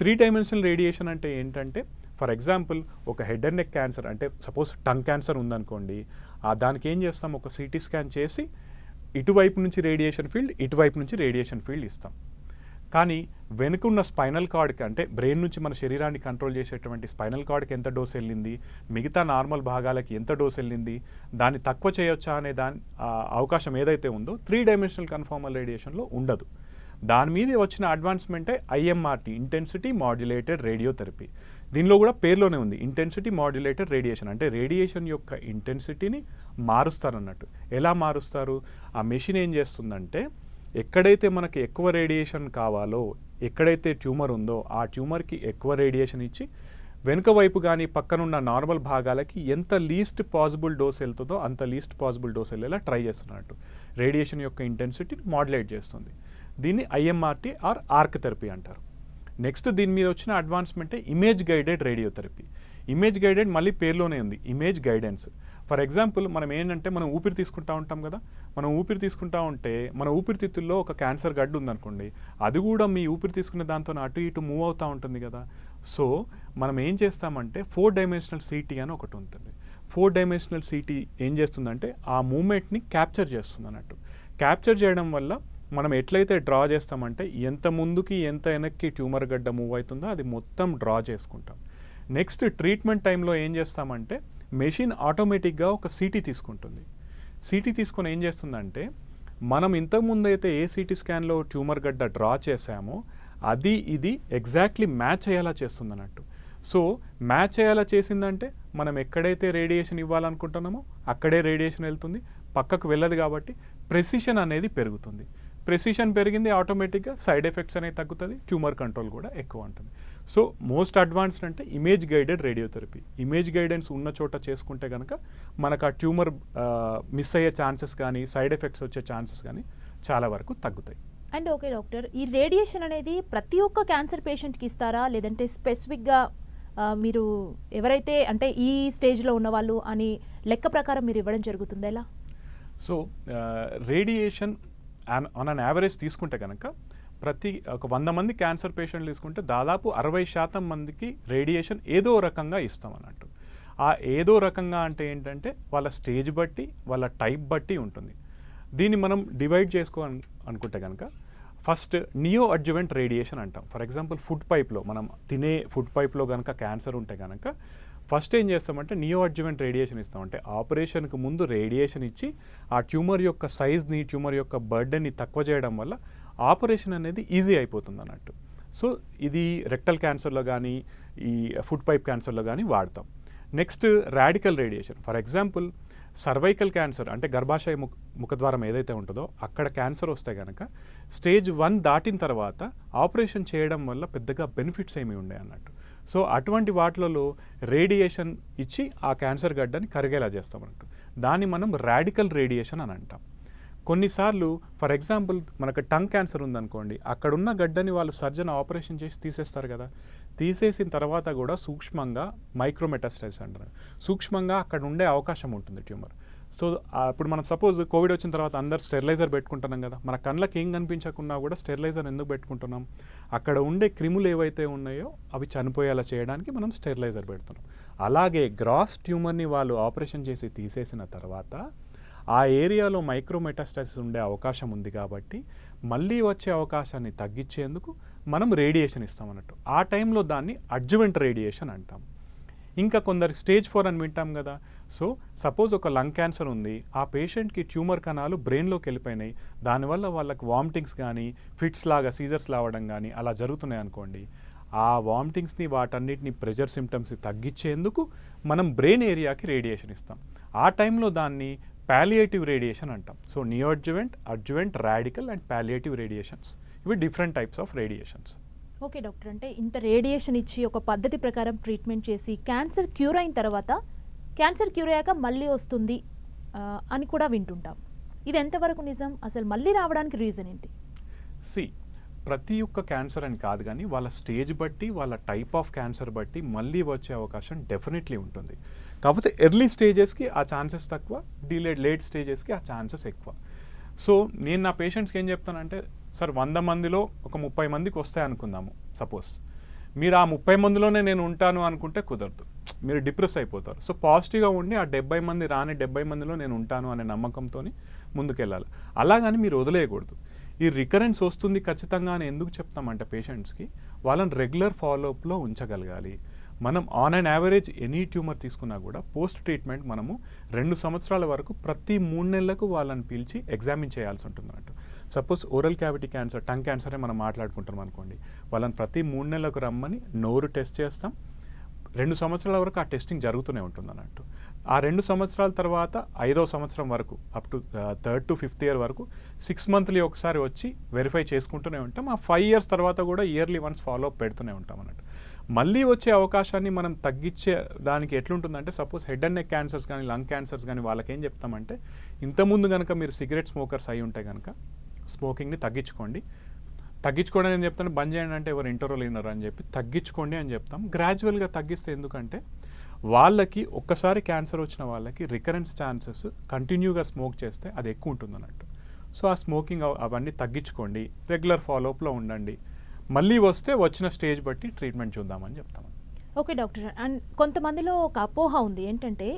3 డైమెన్షనల్ రేడియేషన్ అంటే ఏంటంటే ఫర్ ఎగ్జాంపుల్ ఒక హెడ్ అండ్ నెక్ క్యాన్సర్, అంటే సపోజ్ టంగ్ క్యాన్సర్ ఉందనుకోండి, దానికి ఏం చేస్తాం, ఒక CT స్కాన్ చేసి ఇటువైపు నుంచి రేడియేషన్ ఫీల్డ్, ఇటువైపు నుంచి రేడియేషన్ ఫీల్డ్ ఇస్తాం. కానీ వెనుకున్న స్పైనల్ కార్డ్కి, అంటే బ్రెయిన్ నుంచి మన శరీరాన్ని కంట్రోల్ చేసేటువంటి స్పైనల్ కార్డ్కి ఎంత డోస్ వెళ్ళింది, మిగతా నార్మల్ భాగాలకి ఎంత డోస్ వెళ్ళింది, దాన్ని తక్కువ చేయొచ్చా అనే అవకాశం ఏదైతే ఉందో 3 డైమెన్షనల్ కన్ఫార్మల్ రేడియేషన్లో ఉండదు. దాని మీద వచ్చిన అడ్వాన్స్మెంటే IMRT, ఇంటెన్సిటీ మాడ్యులేటెడ్ రేడియోథెరపీ. దీనిలో కూడా పేరులోనే ఉంది, ఇంటెన్సిటీ మాడ్యులేటెడ్ రేడియేషన్. అంటే రేడియేషన్ యొక్క ఇంటెన్సిటీని మారుస్తారు అన్నట్టు. ఎలా మారుస్తారు? ఆ మెషిన్ ఏం చేస్తుందంటే ఎక్కడైతే మనకి ఎక్కువ రేడియేషన్ కావాలో, ఎక్కడైతే ట్యూమర్ ఉందో ఆ ట్యూమర్కి ఎక్కువ రేడియేషన్ ఇచ్చి వెనుక వైపు కానీ పక్కనున్న నార్మల్ భాగాలకి ఎంత లీస్ట్ పాసిబుల్ డోస్ వెళ్తుందో అంత లీస్ట్ పాసిబుల్ డోస్ వెళ్ళేలా ట్రై చేస్తున్నట్టు రేడియేషన్ యొక్క ఇంటెన్సిటీని మాడ్యులేట్ చేస్తుంది. దీన్ని IMRT ఆర్ ఆర్క్ థెరపీ అంటారు. నెక్స్ట్ దీని మీద వచ్చిన అడ్వాన్స్మెంటే image guided radiotherapy. Image guided మళ్ళీ పేరులోనే ఉంది, ఇమేజ్ గైడెన్స్. ఫర్ ఎగ్జాంపుల్ మనం ఏంటంటే మనం ఊపిరి తీసుకుంటూ ఉంటాం కదా, మనం ఊపిరి తీసుకుంటూ ఉంటే మన ఊపిరితిత్తుల్లో ఒక క్యాన్సర్ గడ్డు ఉందనుకోండి, అది కూడా మీ ఊపిరి తీసుకునే దాంతో అటు ఇటు మూవ్ అవుతూ ఉంటుంది కదా. సో మనం ఏం చేస్తామంటే 4 డైమెన్షనల్ CT అని ఒకటి ఉంటుంది. 4 డైమెన్షనల్ CT ఏం చేస్తుందంటే ఆ మూమెంట్ని క్యాప్చర్ చేస్తుంది అన్నట్టు. క్యాప్చర్ చేయడం వల్ల మనం ఎట్లయితే డ్రా చేస్తామంటే ఎంత ముందుకి ఎంత వెనక్కి ట్యూమర్ గడ్డ మూవ్ అవుతుందో అది మొత్తం డ్రా చేసుకుంటాం. నెక్స్ట్ ట్రీట్మెంట్ టైంలో ఏం చేస్తామంటే మెషిన్ ఆటోమేటిక్గా ఒక CT తీసుకుంటుంది. CT తీసుకొని ఏం చేస్తుందంటే మనం ఇంతకుముందు అయితే ఏ CT స్కాన్లో ట్యూమర్ గడ్డ డ్రా చేసామో అది ఇది ఎగ్జాక్ట్లీ మ్యాచ్ అయ్యేలా చేస్తుంది అన్నట్టు. సో మ్యాచ్ అయ్యేలా చేసిందంటే మనం ఎక్కడైతే రేడియేషన్ ఇవ్వాలనుకుంటున్నామో అక్కడే రేడియేషన్ వెళ్తుంది, పక్కకు వెళ్ళదు. కాబట్టి ప్రెసిషన్ అనేది పెరుగుతుంది. ప్రెసిషన్ పెరిగింది, ఆటోమేటిక్గా సైడ్ ఎఫెక్ట్స్ అనేవి తగ్గుతుంది, ట్యూమర్ కంట్రోల్ కూడా ఎక్కువ ఉంటుంది. సో మోస్ట్ అడ్వాన్స్డ్ అంటే image guided radiotherapy. Image guidance ఉన్న చోట చేసుకుంటే కనుక మనకు ఆ ట్యూమర్ మిస్ అయ్యే ఛాన్సెస్ కానీ సైడ్ ఎఫెక్ట్స్ వచ్చే ఛాన్సెస్ కానీ చాలా వరకు తగ్గుతాయి. అండ్ ఓకే డాక్టర్, ఈ రేడియేషన్ అనేది ప్రతి ఒక్క క్యాన్సర్ పేషెంట్కి ఇస్తారా, లేదంటే స్పెసిఫిక్గా మీరు ఎవరైతే అంటే ఈ స్టేజ్లో ఉన్నవాళ్ళు అని లెక్క ప్రకారం మీరు ఇవ్వడం జరుగుతుంది ఎలా? So radiation on an average తీసుకుంటే కనుక ఒక 100 మంది క్యాన్సర్ పేషెంట్లు తీసుకుంటే దాదాపు 60% మందికి రేడియేషన్ ఏదో రకంగా ఇస్తాం అన్నట్టు. ఆ ఏదో రకంగా అంటే ఏంటంటే వాళ్ళ స్టేజ్ బట్టి, వాళ్ళ టైప్ బట్టి ఉంటుంది. దీన్ని మనం డివైడ్ అనుకుంటే కనుక ఫస్ట్ నియో అడ్జువెంట్ రేడియేషన్ అంటాం. ఫర్ ఎగ్జాంపుల్ ఫుడ్ పైప్లో, మనం తినే ఫుడ్ పైప్లో కనుక క్యాన్సర్ ఉంటే కనుక ఫస్ట్ ఏం చేస్తామంటే నియో అడ్జువెంట్ రేడియేషన్ ఇస్తాం. అంటే ఆపరేషన్కి ముందు రేడియేషన్ ఇచ్చి ఆ ట్యూమర్ యొక్క సైజ్ని, ట్యూమర్ యొక్క బర్డెన్ని తక్కువ చేయడం వల్ల ఆపరేషన్ అనేది ఈజీ అయిపోతుంది అన్నట్టు. సో ఇది రెక్టల్ క్యాన్సర్లో కానీ ఈ ఫుడ్ పైప్ క్యాన్సర్లో కానీ వాడతాం. Next radical radiation. For example cervical cancer అంటే గర్భాశయ ముఖద్వారం ఏదైతే ఉంటుందో అక్కడ క్యాన్సర్ వస్తే కనుక స్టేజ్ 1 దాటిన తర్వాత ఆపరేషన్ చేయడం వల్ల పెద్దగా బెనిఫిట్స్ ఏమీ ఉండే అన్నట్టు. సో అటువంటి వాటిలలో రేడియేషన్ ఇచ్చి ఆ క్యాన్సర్ గడ్డని కరిగేలా చేస్తాం అన్నట్టు. దాన్ని మనం రాడికల్ రేడియేషన్ అని అంటాం. కొన్నిసార్లు ఫర్ ఎగ్జాంపుల్ మనకు టంగ్ క్యాన్సర్ ఉందనుకోండి, అక్కడున్న గడ్డని వాళ్ళు సర్జన్ ఆపరేషన్ చేసి తీసేస్తారు కదా. తీసేసిన తర్వాత కూడా సూక్ష్మంగా మైక్రోమెటాస్టైసిస్ అంటారు, సూక్ష్మంగా అక్కడ ఉండే అవకాశం ఉంటుంది ట్యూమర్. సో ఇప్పుడు మనం సపోజ్ కోవిడ్ వచ్చిన తర్వాత అందరు స్టెరిలైజర్ పెట్టుకుంటున్నాం కదా, మన కళ్ళకి ఏం కనిపించకుండా కూడా స్టెరిలైజర్ ఎందుకు పెట్టుకుంటున్నాం? అక్కడ ఉండే క్రిములు ఏవైతే ఉన్నాయో అవి చనిపోయేలా చేయడానికి మనం స్టెరిలైజర్ పెడుతున్నాం. అలాగే గ్రాస్ ట్యూమర్ని వాళ్ళు ఆపరేషన్ చేసి తీసేసిన తర్వాత ఆ ఏరియాలో మైక్రోమెటాస్టాసిస్ ఉండే అవకాశం ఉంది కాబట్టి మళ్ళీ వచ్చే అవకాశాన్ని తగ్గించేందుకు మనం రేడియేషన్ ఇస్తాం అన్నట్టు. ఆ టైంలో దాన్ని అడ్జువెంట్ రేడియేషన్ అంటాం. ఇంకా కొందరికి స్టేజ్ 4 అని వింటాం కదా. సో సపోజ్ ఒక లంగ్ క్యాన్సర్ ఉంది, ఆ పేషెంట్కి ట్యూమర్ కణాలు బ్రెయిన్లోకి వెళ్ళిపోయినాయి, దానివల్ల వాళ్ళకి వామిటింగ్స్ కానీ ఫిట్స్ లాగా సీజర్స్ లావడం కానీ అలా జరుగుతున్నాయి అనుకోండి. ఆ వామిటింగ్స్ని వాటన్నిటిని ప్రెషర్ సిమ్టమ్స్ని తగ్గించేందుకు మనం బ్రెయిన్ ఏరియాకి రేడియేషన్ ఇస్తాం. ఆ టైంలో దాన్ని పాలియేటివ్ రేడియేషన్ అంటాం. So neoadjuvant, adjuvant, radical and palliative radiations, ఇవి different types of radiations. Okay doctor, అంటే ఇంత రేడియేషన్ ఇచ్చి ఒక పద్ధతి ప్రకారం ట్రీట్మెంట్ చేసి క్యాన్సర్ క్యూర్ అయిన తర్వాత క్యాన్సర్ క్యూర్ అయ్యాక మళ్ళీ వస్తుంది అని కూడా వింటుంటాం. ఇది ఎంతవరకు నిజం? అసలు మళ్ళీ రావడానికి రీజన్ ఏంటి? ప్రతి ఒక్క క్యాన్సర్ అని కాదు, కానీ వాళ్ళ స్టేజ్ బట్టి, వాళ్ళ టైప్ ఆఫ్ క్యాన్సర్ బట్టి మళ్ళీ వచ్చే అవకాశం డెఫినెట్లీ ఉంటుంది. కాకపోతే ఎర్లీ స్టేజెస్కి ఆ ఛాన్సెస్ తక్కువ, లేట్ స్టేజెస్కి ఆ ఛాన్సెస్ ఎక్కువ. సో నేను నా పేషెంట్స్కి ఏం చెప్తానంటే, సార్ 100 మందిలో ఒక 30 మందికి వస్తాయి అనుకుందాము సపోజ్. మీరు ఆ 30 మందిలోనే నేను ఉంటాను అనుకుంటే కుదరదు, మీరు డిప్రెస్ అయిపోతారు. సో పాజిటివ్గా ఉండి ఆ 70 మంది రాని 70 మందిలో నేను ఉంటాను అనే నమ్మకంతో ముందుకెళ్ళాలి. అలాగని మీరు వదిలేయకూడదు. ఈ రికరెన్స్ వస్తుంది ఖచ్చితంగా అని ఎందుకు చెప్తామంటే పేషెంట్స్కి, వాళ్ళని రెగ్యులర్ ఫాలోఅప్లో ఉంచగలగాలి. మనం on and average any tumour తీసుకున్నా కూడా పోస్ట్ ట్రీట్మెంట్ మనము 2 సంవత్సరాల వరకు ప్రతి 3 నెలలకు వాళ్ళని పిలిచి ఎగ్జామిన్ చేయాల్సి ఉంటుంది అన్నట్టు. Suppose oral cavity cancer, tongue క్యాన్సరే మనం మాట్లాడుకుంటాం అనుకోండి, వాళ్ళని ప్రతి 3 నెలలకు రమ్మని నోరు టెస్ట్ చేస్తాం. 2 సంవత్సరాల వరకు ఆ టెస్టింగ్ జరుగుతూనే ఉంటుంది అన్నట్టు. ఆ 2 సంవత్సరాల తర్వాత 5వ సంవత్సరం వరకు up to 3rd to 5th year వరకు 6 మంత్లీ ఒకసారి వచ్చి వెరిఫై చేసుకుంటూనే ఉంటాం. ఆ 5 ఇయర్స్ తర్వాత కూడా ఇయర్లీ వన్స్ ఫాలోఅప్ పెడుతూనే ఉంటాం అన్నట్టు. మళ్ళీ వచ్చే అవకాశాన్ని మనం తగ్గించే దానికి ఎట్లుంటుందంటే, suppose head and neck cancers కానీ లంగ్ క్యాన్సర్స్ కానీ వాళ్ళకేం చెప్తామంటే, ఇంతకుముందు కనుక మీరు సిగరెట్ స్మోకర్స్ అయి ఉంటే కనుక స్మోకింగ్ని తగ్గించుకోండి. తగ్గించుకోవడం అని చెప్తాను, బంద్ చేయండి అంటే ఎవరు ఇంటర్వ్యూలు వినరు అని చెప్పి తగ్గించుకోండి అని చెప్తాం. గ్రాడ్యువల్గా తగ్గిస్తే, ఎందుకంటే వాళ్ళకి ఒక్కసారి క్యాన్సర్ వచ్చిన వాళ్ళకి రికరెన్స్ ఛాన్సెస్ కంటిన్యూగా స్మోక్ చేస్తే అది ఎక్కువ ఉంటుంది అన్నట్టు. సో ఆ స్మోకింగ్ అవన్నీ తగ్గించుకోండి, రెగ్యులర్ ఫాలోఅప్లో ఉండండి, మళ్ళీ వస్తే వచ్చిన స్టేజ్ బట్టి ట్రీట్మెంట్ చూద్దామని చెప్తాము. ఓకే డాక్టర్, అండ్ కొంతమందిలో ఒక అపోహ ఉంది ఏంటంటే,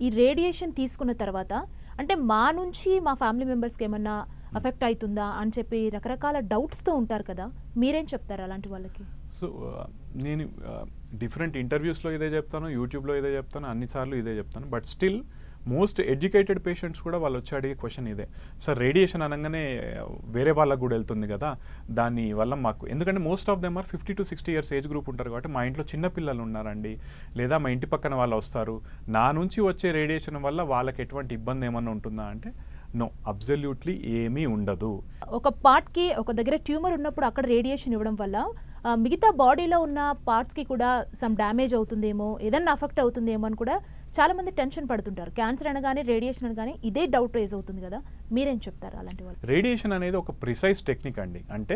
ఈ రేడియేషన్ తీసుకున్న తర్వాత అంటే మా నుంచి మా ఫ్యామిలీ మెంబర్స్కి ఏమన్నా అఫెక్ట్ అవుతుందా అని చెప్పి రకరకాల డౌట్స్తో ఉంటారు కదా, మీరేం చెప్తారు అలాంటి వాళ్ళకి? సో నేను డిఫరెంట్ ఇంటర్వ్యూస్లో ఇదే చెప్తాను, యూట్యూబ్లో ఇదే చెప్తాను, అన్నిసార్లు ఇదే చెప్తాను. But still most educated patients కూడా వాళ్ళు వచ్చి అడిగే క్వశ్చన్ ఇదే, సార్ రేడియేషన్ అనగానే వేరే వాళ్ళకు కూడా వెళ్తుంది కదా, దాని వల్ల మాకు, ఎందుకంటే most of them are 50 to 60 years age group ఉంటారు కాబట్టి, మా ఇంట్లో చిన్న పిల్లలు ఉన్నారండి, లేదా మా ఇంటి పక్కన వాళ్ళు వస్తారు, నా నుంచి వచ్చే రేడియేషన్ వల్ల వాళ్ళకి ఎటువంటి ఇబ్బంది ఏమన్నా ఉంటుందా అంటే, నో, అబ్సల్యూట్లీ ఏమీ ఉండదు. ఒక పార్ట్కి ఒక దగ్గర ట్యూమర్ ఉన్నప్పుడు అక్కడ రేడియేషన్ ఇవ్వడం వల్ల మిగతా బాడీలో ఉన్న పార్ట్స్కి కూడా సమ్ డ్యామేజ్ అవుతుందేమో, ఏదన్నా అఫెక్ట్ అవుతుందేమో అని కూడా చాలామంది టెన్షన్ పడుతుంటారు. క్యాన్సర్ అనగానే, రేడియేషన్ అనగానే ఇదే డౌట్ రేజ్ అవుతుంది కదా, మీరేం చెప్తారు అలాంటి వాళ్ళు? రేడియేషన్ అనేది ఒక ప్రిసైజ్ టెక్నిక్ అండి. అంటే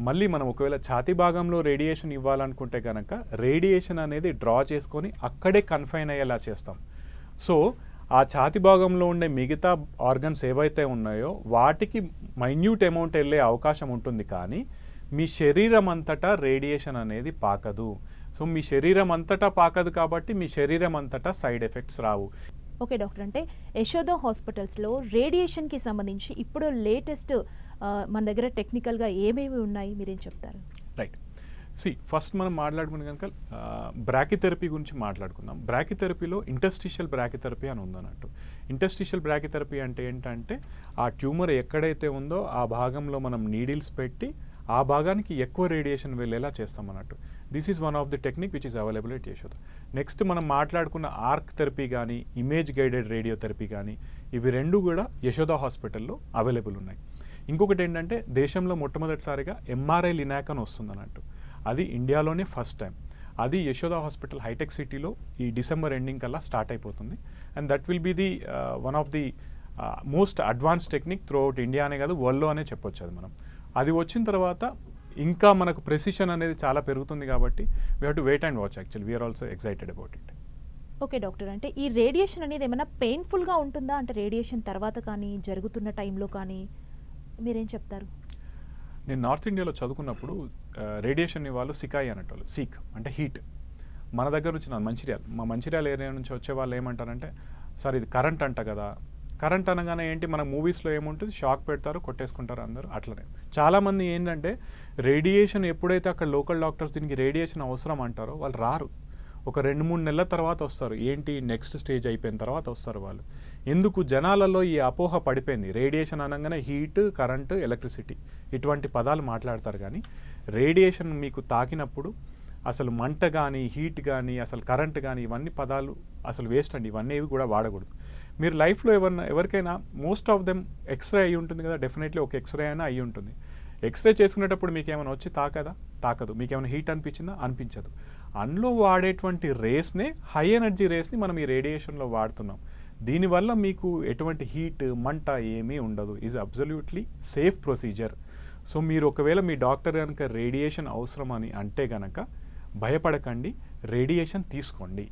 మళ్ళీ మనం ఒకవేళ ఛాతీ భాగంలో రేడియేషన్ ఇవ్వాలనుకుంటే కనుక రేడియేషన్ అనేది డ్రా చేసుకొని అక్కడే కన్ఫైన్ అయ్యేలా చేస్తాం. సో ఆ ఛాతీ భాగంలో ఉండే మిగతా ఆర్గన్స్ ఏవైతే ఉన్నాయో వాటికి మైన్యూట్ అమౌంట్ వెళ్ళే అవకాశం ఉంటుంది, కానీ మీ శరీరం అంతటా రేడియేషన్ అనేది పాకదు. సో మీ శరీరం అంతటా పాకదు కాబట్టి మీ శరీరం అంతటా సైడ్ ఎఫెక్ట్స్ రావు. ఓకే డాక్టర్, అంటే యశోద హాస్పిటల్స్లో రేడియేషన్కి సంబంధించి ఇప్పుడు లేటెస్ట్ మన దగ్గర టెక్నికల్గా ఏమేమి ఉన్నాయి, మీరేం చెప్తారు? రైట్, ఫస్ట్ మనం మాట్లాడుకునే కనుక బ్రాకిథెరపీ గురించి మాట్లాడుకుందాం. బ్రాకిథెరపీలో ఇంటర్స్టిషియల్ బ్రాకిథెరపీ అని ఉందన్నట్టు. ఇంటర్స్టిషియల్ బ్రాకిథెరపీ అంటే ఏంటంటే, ఆ ట్యూమర్ ఎక్కడైతే ఉందో ఆ భాగంలో మనం నీడిల్స్ పెట్టి ఆ భాగానికి ఎక్కువ రేడియేషన్ వెళ్ళేలా చేస్తాం అన్నట్టు. This is one of the technique which is available at Yashoda. Next మనం మాట్లాడుకున్న ఆర్క్ థెరపీ కానీ ఇమేజ్ గైడెడ్ రేడియోథెరపీ కానీ, ఇవి రెండు కూడా యశోద హాస్పిటల్లో అవైలబుల్ ఉన్నాయి. ఇంకొకటి ఏంటంటే, దేశంలో మొట్టమొదటిసారిగా ఎంఆర్ఐ లినాక్ అని వస్తుంది అన్నట్టు. అది ఇండియాలోనే ఫస్ట్ టైం. అది యశోద హాస్పిటల్ హైటెక్ సిటీలో ఈ డిసెంబర్ ఎండింగ్ కల్లా స్టార్ట్ అయిపోతుంది. And that will be the one of the most advance technique through India అనే కాదు, వరల్డ్లో అనే చెప్పొచ్చు. అది మనం అది వచ్చిన తర్వాత ఇంకా మనకు ప్రెసిషన్ అనేది చాలా పెరుగుతుంది కాబట్టి we have to wait and watch. Actually we are also excited about it. Okay doctor, అంటే ఈ రేడియేషన్ అనేది ఏమైనా పెయిన్ఫుల్గా ఉంటుందా? అంటే రేడియేషన్ తర్వాత కానీ జరుగుతున్న టైంలో కానీ మీరేం చెప్తారు? నేను నార్త్ ఇండియాలో చదువుకున్నప్పుడు రేడియేషన్ వాళ్ళు సికాయి అనేటోళ్ళు. సీక్ అంటే హీట్. మన దగ్గర నుంచి మా మంచిర్యాల ఏరియా నుంచి వచ్చే వాళ్ళు ఏమంటారంటే, సార్ ఇది కరెంట్ అంట కదా. కరెంట్ అనగానే ఏంటి, మన మూవీస్లో ఏముంటుంది, షాక్ పెడతారు, కొట్టేసుకుంటారు అందరూ. అట్లనే చాలామంది ఏంటంటే, రేడియేషన్ ఎప్పుడైతే అక్కడ లోకల్ డాక్టర్స్ దీనికి రేడియేషన్ అవసరం అంటారో వాళ్ళు రారు. ఒక 2-3 నెలల తర్వాత వస్తారు. ఏంటి నెక్స్ట్ స్టేజ్ అయిపోయిన తర్వాత వస్తారు వాళ్ళు. ఎందుకు జనాలలో ఈ అపోహ పడిపోయింది. రేడియేషన్ అనగానే హీట్, కరెంటు, ఎలక్ట్రిసిటీ ఇటువంటి పదాలు మాట్లాడతారు. కానీ రేడియేషన్ మీకు తాకినప్పుడు అసలు మంట కానీ, హీట్ కానీ, అసలు కరెంట్ కానీ, ఇవన్నీ పదాలు అసలు వేస్ట్ అండి. ఇవన్నీ కూడా వాడకూడదు. మీరు లైఫ్లో ఎవరికైనా మోస్ట్ ఆఫ్ దెమ్ ఎక్స్రే అయ్యి ఉంటుంది కదా, డెఫినెట్లీ ఒక ఎక్స్రే అయినా అయ్యి ఉంటుంది. ఎక్స్రే చేసుకునేటప్పుడు మీకు ఏమైనా వచ్చి తాకదు. మీకు ఏమైనా హీట్ అనిపించిందా? అనిపించదు. అందులో వాడేటువంటి రేస్నే, హై ఎనర్జీ రేస్ని మనం ఈ రేడియేషన్లో వాడుతున్నాం. దీనివల్ల మీకు ఎటువంటి హీట్, మంట ఏమీ ఉండదు. Is absolutely safe procedure. So మీరు ఒకవేళ మీ డాక్టర్ కనుక రేడియేషన్ అవసరం అని అంటే కనుక భయపడకండి, రేడియేషన్ తీసుకోండి.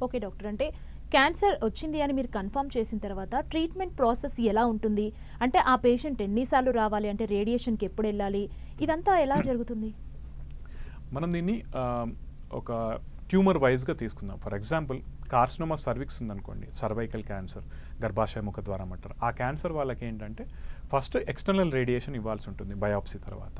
ఓకే డాక్టర్, అంటే క్యాన్సర్ వచ్చింది అని మీరు కన్ఫర్మ్ చేసిన తర్వాత ట్రీట్మెంట్ ప్రాసెస్ ఎలా ఉంటుంది? అంటే ఆ పేషెంట్ ఎన్నిసార్లు రావాలి, అంటే రేడియేషన్కి ఎప్పుడు వెళ్ళాలి, ఇదంతా ఎలా జరుగుతుంది? మనం దీన్ని ఒక ట్యూమర్ వైజ్గా తీసుకుందాం. ఫర్ ఎగ్జాంపుల్ కార్సినోమా సర్విక్స్ ఉందనుకోండి, సర్వైకల్ క్యాన్సర్, గర్భాశయ ముఖ ద్వారం అంటారు. ఆ క్యాన్సర్ వాళ్ళకి ఏంటంటే ఫస్ట్ ఎక్స్టర్నల్ రేడియేషన్ ఇవ్వాల్సి ఉంటుంది బయాప్సీ తర్వాత.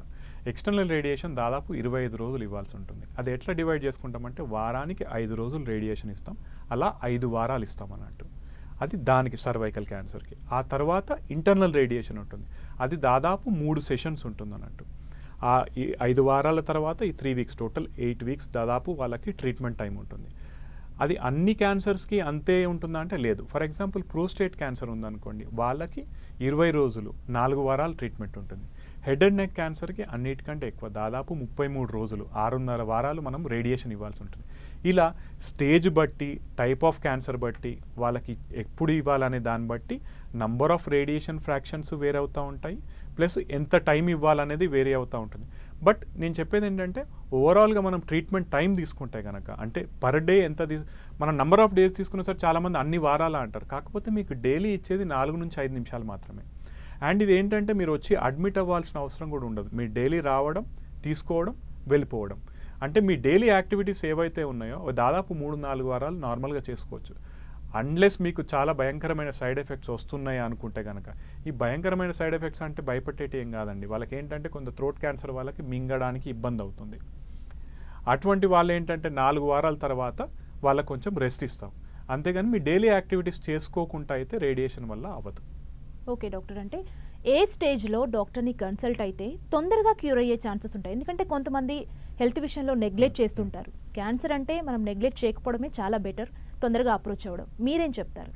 ఎక్స్టర్నల్ రేడియేషన్ దాదాపు 25 రోజులు ఇవ్వాల్సి ఉంటుంది. అది ఎట్లా డివైడ్ చేసుకుంటామంటే వారానికి 5 రోజులు రేడియేషన్ ఇస్తాం, అలా 5 వారాలు ఇస్తాం అన్నట్టు. అది దానికి సర్వైకల్ క్యాన్సర్కి. ఆ తర్వాత ఇంటర్నల్ రేడియేషన్ ఉంటుంది, అది దాదాపు 3 సెషన్స్ ఉంటుంది అన్నట్టు. ఈ 5 వారాల తర్వాత ఈ 3 వీక్స్, టోటల్ 8 వీక్స్ దాదాపు వాళ్ళకి ట్రీట్మెంట్ టైం ఉంటుంది. అది అన్ని క్యాన్సర్స్కి అంతే ఉంటుందా అంటే లేదు. ఫర్ ఎగ్జాంపుల్ ప్రోస్టేట్ క్యాన్సర్ ఉందనుకోండి, వాళ్ళకి 20 రోజులు 4 వారాలు ట్రీట్మెంట్ ఉంటుంది. హెడ్ అండ్ నెక్ క్యాన్సర్కి అన్నిటికంటే ఎక్కువ, దాదాపు 33 రోజులు 6.5 వారాలు మనం రేడియేషన్ ఇవ్వాల్సి ఉంటుంది. ఇలా స్టేజ్ బట్టి, టైప్ ఆఫ్ క్యాన్సర్ బట్టి, వాళ్ళకి ఎప్పుడు ఇవ్వాలనే దాన్ని బట్టి నంబర్ ఆఫ్ రేడియేషన్ ఫ్రాక్షన్స్ వేరే అవుతూ ఉంటాయి, ప్లస్ ఎంత టైం ఇవ్వాలనేది వేరే అవుతూ ఉంటుంది. బట్ నేను చెప్పేది ఏంటంటే ఓవరాల్గా మనం ట్రీట్మెంట్ టైం తీసుకుంటే కనుక, అంటే పర్ డే ఎంత మనం నంబర్ ఆఫ్ డేస్ తీసుకున్న సార్ చాలామంది అన్ని వారాలా అంటారు. కాకపోతే మీకు డైలీ ఇచ్చేది 4 నుంచి 5 నిమిషాలు మాత్రమే. అండ్ ఇది ఏంటంటే మీరు వచ్చి అడ్మిట్ అవ్వాల్సిన అవసరం కూడా ఉండదు. మీరు డైలీ రావడం, తీసుకోవడం, వెళ్ళిపోవడం. అంటే మీ డైలీ యాక్టివిటీస్ ఏవైతే ఉన్నాయో దాదాపు 3-4 వారాలు నార్మల్గా చేసుకోవచ్చు. అన్లెస్ మీకు చాలా భయంకరమైన సైడ్ ఎఫెక్ట్స్ వస్తున్నాయి అనుకుంటే కనుక, ఈ భయంకరమైన సైడ్ ఎఫెక్ట్స్ అంటే భయపెట్టేటి ఏం కాదండి. వాళ్ళకి ఏంటంటే కొంత థ్రోట్ క్యాన్సర్ వాళ్ళకి మింగడానికి ఇబ్బంది అవుతుంది. అటువంటి వాళ్ళు ఏంటంటే 4 వారాల తర్వాత వాళ్ళకి కొంచెం రెస్ట్ ఇస్తాం. అంతేగాని మీ డైలీ యాక్టివిటీస్ చేసుకోకుండా అయితే రేడియేషన్ వల్ల అవ్వదు. ఓకే డాక్టర్, అంటే ఏ స్టేజ్లో డాక్టర్ని కన్సల్ట్ అయితే తొందరగా క్యూర్ అయ్యే ఛాన్సెస్ ఉంటాయి? ఎందుకంటే కొంతమంది హెల్త్ విషయంలో నెగ్లెక్ట్ చేస్తుంటారు. క్యాన్సర్ అంటే మనం నెగ్లెక్ట్ చేయకపోవడమే చాలా బెటర్, తొందరగా అప్రోచ్ అవ్వడం. మీరేం చెప్తారు?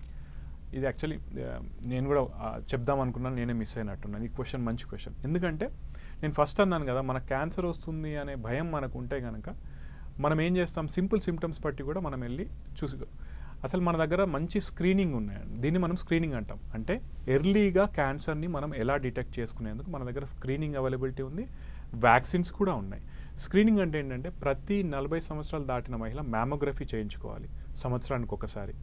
ఇది యాక్చువల్లీ నేను కూడా చెప్దాం అనుకున్నాను, నేనే మిస్ అయినట్టున్నాను. ఈ క్వశ్చన్ మంచి క్వశ్చన్. ఎందుకంటే నేను ఫస్ట్ అన్నాను కదా, మన క్యాన్సర్ వస్తుంది అనే భయం మనకు ఉంటే కనుక మనం ఏం చేస్తాం, సింపుల్ సిమ్టమ్స్ బట్టి కూడా మనం వెళ్ళి అసలు మన దగ్గర మంచి స్క్రీనింగ్ ఉన్నాయండి. దీన్ని మనం స్క్రీనింగ్ అంటాం. అంటే ఎర్లీగా క్యాన్సర్ని మనం ఎలా డిటెక్ట్ చేసుకునేందుకు మన దగ్గర స్క్రీనింగ్ అవైలబిలిటీ ఉంది, వ్యాక్సిన్స్ కూడా ఉన్నాయి. స్క్రీనింగ్ అంటే ఏంటంటే ప్రతి 40 సంవత్సరాలు దాటిన మహిళ మ్యామోగ్రఫీ చేయించుకోవాలి సంవత్సరానికి ఒకసారి.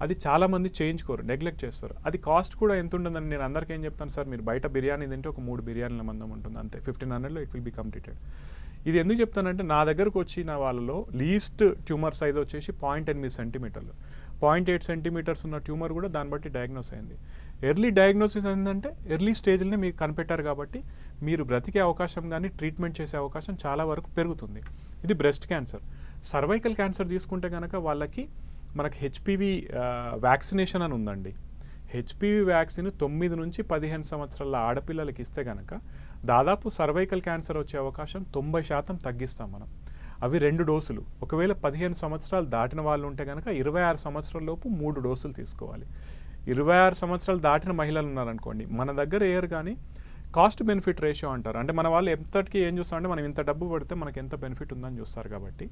అది చాలామంది చేయించుకోరు, నెగ్లెక్ట్ చేస్తారు. అది కాస్ట్ కూడా ఎంత ఉంటుందని నేను అందరికీ ఏం చెప్తాను, సార్ మీరు బయట బిర్యానీ తింటే ఒక 3 బిర్యానీల మందం ఉంటుంది అంతే, 1500లో ఇట్ విల్ బీ కంప్లీటెడ్. ఇది ఎందుకు చెప్తానంటే నా దగ్గరకు వచ్చిన వాళ్ళలో లీస్ట్ ట్యూమర్ సైజ్ వచ్చేసి 0.8 సెంటీమీటర్లు, 0.8 సెంటీమీటర్స్ ఉన్న ట్యూమర్ కూడా దాన్ని బట్టి డయాగ్నోస్ అయింది. ఎర్లీ డయాగ్నోసిస్ ఏంటంటే ఎర్లీ స్టేజ్లోనే మీరు కనిపెట్టారు కాబట్టి మీరు బ్రతికే అవకాశం కానీ ట్రీట్మెంట్ చేసే అవకాశం చాలా వరకు పెరుగుతుంది. ఇది బ్రెస్ట్ క్యాన్సర్. సర్వైకల్ క్యాన్సర్ తీసుకుంటే కనుక వాళ్ళకి మనకి హెచ్పివి వ్యాక్సినేషన్ అని ఉందండి. హెచ్పివి వ్యాక్సిన్ 9 నుంచి 15 సంవత్సరాల ఆడపిల్లలకి ఇస్తే కనుక దాదాపు సర్వైకల్ క్యాన్సర్ వచ్చే అవకాశం 90% తగ్గిస్తాం మనం. అవి 2 డోసులు. ఒకవేళ 15 సంవత్సరాలు దాటిన వాళ్ళు ఉంటే కనుక 26 సంవత్సరాల లోపు 3 డోసులు తీసుకోవాలి. 26 సంవత్సరాలు దాటిన మహిళలు ఉన్నారనుకోండి, మన దగ్గర ఏర్ కానీ కాస్ట్ బెనిఫిట్ రేషియో అంటారు. అంటే మన వాళ్ళు ఎంతటికి ఏం చూస్తారంటే మనం ఇంత డబ్బు పడితే మనకి ఎంత బెనిఫిట్ ఉందని చూస్తారు. కాబట్టి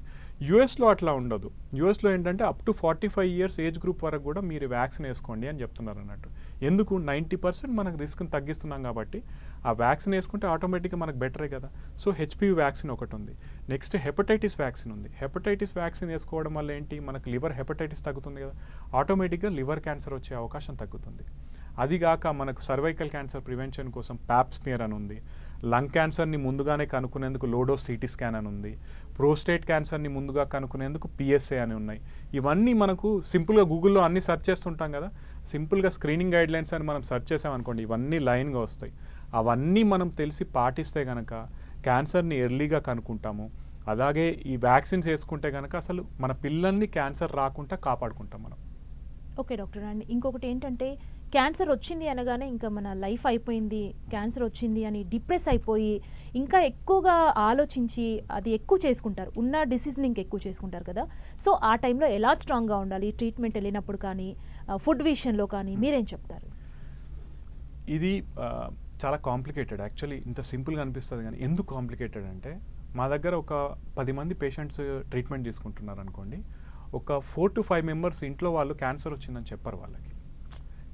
యూఎస్లో అట్లా ఉండదు. యూఎస్లో ఏంటంటే up to 45 years age group వరకు కూడా మీరు వ్యాక్సిన్ వేసుకోండి అని చెప్తున్నారు అన్నట్టు. ఎందుకు? 90% మనకు రిస్క్ని తగ్గిస్తున్నాం కాబట్టి ఆ వ్యాక్సిన్ వేసుకుంటే ఆటోమేటిక్గా మనకు బెటరే కదా. సో హెచ్పివి వ్యాక్సిన్ ఒకటి ఉంది. నెక్స్ట్ హెపటైటిస్ వ్యాక్సిన్ ఉంది. హెపటైటిస్ వ్యాక్సిన్ వేసుకోవడం వల్ల ఏంటి, మనకు లివర్ హెపటైటిస్ తగ్గుతుంది కదా, ఆటోమేటిక్గా లివర్ క్యాన్సర్ వచ్చే అవకాశం తగ్గుతుంది. అదిగాక మనకు సర్వైకల్ క్యాన్సర్ ప్రివెన్షన్ కోసం ప్యాప్ స్మియర్ అని ఉంది. లంగ్ క్యాన్సర్ని ముందుగానే కనుక్కునేందుకు లోడోస్ సిటీ స్కాన్ అని ఉంది. ప్రోస్టేట్ క్యాన్సర్ని ముందుగా కనుక్కునేందుకు పిఎస్ఏ అని ఉన్నాయి. ఇవన్నీ మనకు సింపుల్గా గూగుల్లో అన్ని సెర్చ్ చేస్తుంటాం కదా, సింపుల్గా స్క్రీనింగ్ గైడ్లైన్స్ అని మనం సెర్చ్ చేసామనుకోండి, ఇవన్నీ లైన్గా వస్తాయి. అవన్నీ మనం తెలిసి పాటిస్తే కనుక క్యాన్సర్ని ఎర్లీగా కనుక్కుంటాము. అలాగే ఈ వ్యాక్సిన్స్ వేసుకుంటే కనుక అసలు మన పిల్లల్ని క్యాన్సర్ రాకుండా కాపాడుకుంటాం మనం. Okay doctor. అండ్ ఇంకొకటి ఏంటంటే క్యాన్సర్ వచ్చింది అనగానే ఇంకా మన లైఫ్ అయిపోయింది, క్యాన్సర్ వచ్చింది అని డిప్రెస్ అయిపోయి ఇంకా ఎక్కువగా ఆలోచించి అది ఎక్కువ చేసుకుంటారు, ఉన్న డిసీజ్ని ఇంకా ఎక్కువ చేసుకుంటారు కదా. సో ఆ టైంలో ఎలా స్ట్రాంగ్గా ఉండాలి, ట్రీట్మెంట్ వెళ్ళినప్పుడు కానీ ఫుడ్ విషయంలో కానీ మీరేం చెప్తారు? ఇది చాలా కాంప్లికేటెడ్. యాక్చువల్లీ ఇంత సింపుల్గా అనిపిస్తుంది కానీ ఎందుకు కాంప్లికేటెడ్ అంటే, మా దగ్గర ఒక 10 మంది పేషెంట్స్ ట్రీట్మెంట్ తీసుకుంటున్నారు అనుకోండి, ఒక 4 to 5 మెంబర్స్ ఇంట్లో వాళ్ళు క్యాన్సర్ వచ్చిందని చెప్పరు. వాళ్ళకి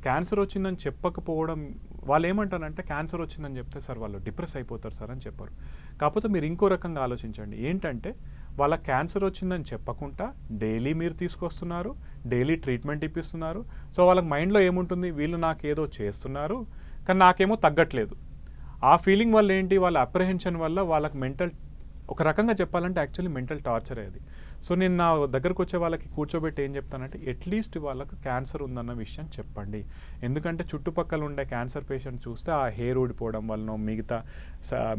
క్యాన్సర్ వచ్చిందని చెప్పకపోవడం, వాళ్ళు ఏమంటారంటే క్యాన్సర్ వచ్చిందని చెప్తే సార్ వాళ్ళు డిప్రెస్ అయిపోతారు సార్ అని చెప్పరు. కాకపోతే మీరు ఇంకో రకంగా ఆలోచించండి, ఏంటంటే వాళ్ళ క్యాన్సర్ వచ్చిందని చెప్పకుండా డైలీ మీరు తీసుకొస్తున్నారు, డైలీ ట్రీట్మెంట్ ఇప్పిస్తున్నారు. సో వాళ్ళకి మైండ్లో ఏముంటుంది, వీళ్ళు నాకు ఏదో చేస్తున్నారు కానీ నాకేమో తగ్గట్లేదు. ఆ ఫీలింగ్ వల్ల ఏంటి, వాళ్ళ అప్రహెన్షన్ వల్ల వాళ్ళకి మెంటల్, ఒక రకంగా చెప్పాలంటే యాక్చువల్లీ మెంటల్ టార్చర్ అది. సో నేను నా దగ్గరకు వచ్చే వాళ్ళకి కూర్చోబెట్టి ఏం చెప్తానంటే, అట్లీస్ట్ వాళ్ళకు క్యాన్సర్ ఉందన్న విషయం చెప్పండి. ఎందుకంటే చుట్టుపక్కల ఉండే క్యాన్సర్ పేషెంట్ చూస్తే ఆ హెయిర్ ఊడిపోవడం వలన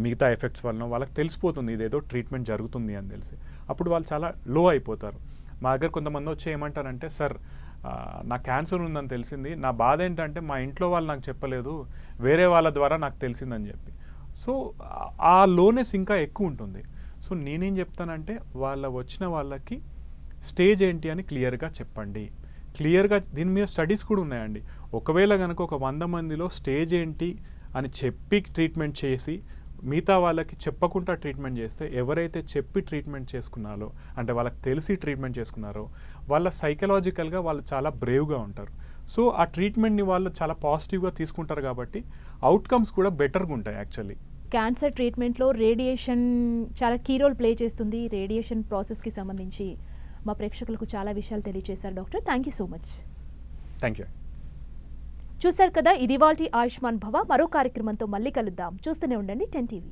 మిగతా ఎఫెక్ట్స్ వలన వాళ్ళకి తెలిసిపోతుంది ఇదేదో ట్రీట్మెంట్ జరుగుతుంది అని తెలిసి. అప్పుడు వాళ్ళు చాలా లో అయిపోతారు. మా దగ్గర కొంతమంది వచ్చి ఏమంటారంటే, సార్ నా క్యాన్సర్ ఉందని తెలిసింది, నా బాధ ఏంటంటే మా ఇంట్లో వాళ్ళు నాకు చెప్పలేదు, వేరే వాళ్ళ ద్వారా నాకు తెలిసిందని చెప్పి. సో ఆ లోనెస్ ఇంకా ఎక్కువ ఉంటుంది. సో నేనేం చెప్తానంటే, వచ్చిన వాళ్ళకి స్టేజ్ ఏంటి అని క్లియర్గా చెప్పండి. క్లియర్గా దీని మీద స్టడీస్ కూడా ఉన్నాయండి. ఒకవేళ కనుక ఒక 100 మందిలో స్టేజ్ ఏంటి అని చెప్పి ట్రీట్మెంట్ చేసి మిగతా వాళ్ళకి చెప్పకుండా ట్రీట్మెంట్ చేస్తే, ఎవరైతే చెప్పి ట్రీట్మెంట్ చేసుకున్నారో, అంటే వాళ్ళకి తెలిసి ట్రీట్మెంట్ చేసుకున్నారో, వాళ్ళ సైకలాజికల్గా వాళ్ళు చాలా బ్రేవ్గా ఉంటారు. సో ఆ ట్రీట్మెంట్ని వాళ్ళు చాలా పాజిటివ్గా తీసుకుంటారు కాబట్టి అవుట్కమ్స్ కూడా బెటర్గా ఉంటాయి యాక్చువల్లీ. క్యాన్సర్ ట్రీట్మెంట్లో రేడియేషన్ చాలా కీ రోల్ ప్లే చేస్తుంది. రేడియేషన్ ప్రాసెస్కి సంబంధించి మా ప్రేక్షకులకు చాలా విషయాలు తెలియజేశారు doctor. Thank you so much. Thank you. చూశారు కదా, ఇది ఇవాల్టి ఆయుష్మాన్ భవ. మరో కార్యక్రమంతో మళ్ళీ కలుద్దాం. చూస్తూనే ఉండండి 10 TV.